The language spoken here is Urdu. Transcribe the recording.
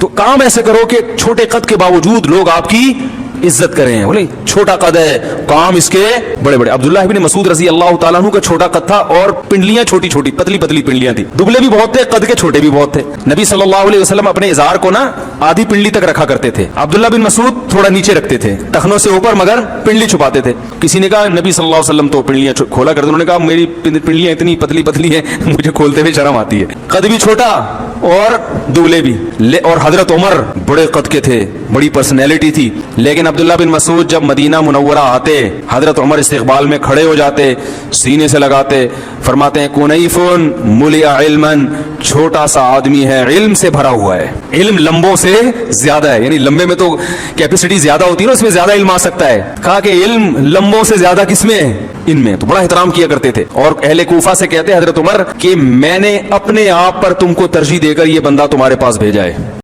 تو کام ایسے کرو کہ چھوٹے قد کے باوجود لوگ آپ کی عزت کریں. بولے چھوٹا قد ہے, کام اس کے بڑے بڑے. عبداللہ بن مسعود رضی اللہ تعالیٰ عنہ کا چھوٹا قد تھا اور پنڈلیاں چھوٹی چھوٹی پتلی پتلی پنڈلیاں تھی. دبلے بھی بہت تھے, قد کے چھوٹے بھی بہت تھے. نبی صلی اللہ علیہ وسلم اپنے ازار کو نا آدھی پنڈلی تک رکھا کرتے تھے. عبداللہ بن مسعود تھوڑا نیچے رکھتے تھے, ٹخنوں سے اوپر, مگر پنڈلی چھپاتے تھے. کسی نے کہا نبی صلی اللہ علیہ وسلم تو پنڈلیاں کھولا کرتے. انہوں نے کہا میری پنڈلیاں اتنی پتلی پتلی ہیں, مجھے کھولتے ہوئے شرم آتی ہے. قد بھی چھوٹا اور دبلے بھی. اور حضرت عمر بڑے قد کے تھے, بڑی پرسنالٹی تھی. لیکن عبداللہ بن مسعود جب مدینہ منورہ آتے, حضرت عمر استقبال میں کھڑے ہو جاتے, سینے سے لگاتے, فرماتے ہیں کنیفن ملیا علما, چھوٹا سا آدمی ہے, علم سے بھرا ہوا ہے. علم لمبوں سے زیادہ ہے, یعنی لمبے میں تو کیپیسٹی زیادہ ہوتی ہے نا, اس میں زیادہ علم آ سکتا ہے. کہا کہ علم لمبوں سے زیادہ کس میں ہے, ان میں. تو بڑا احترام کیا کرتے تھے. اور اہل کوفہ سے کہتے حضرت عمر کہ میں نے اپنے آپ پر تم کو ترجیح دے کر یہ بندہ تمہارے پاس بھیجا ہے.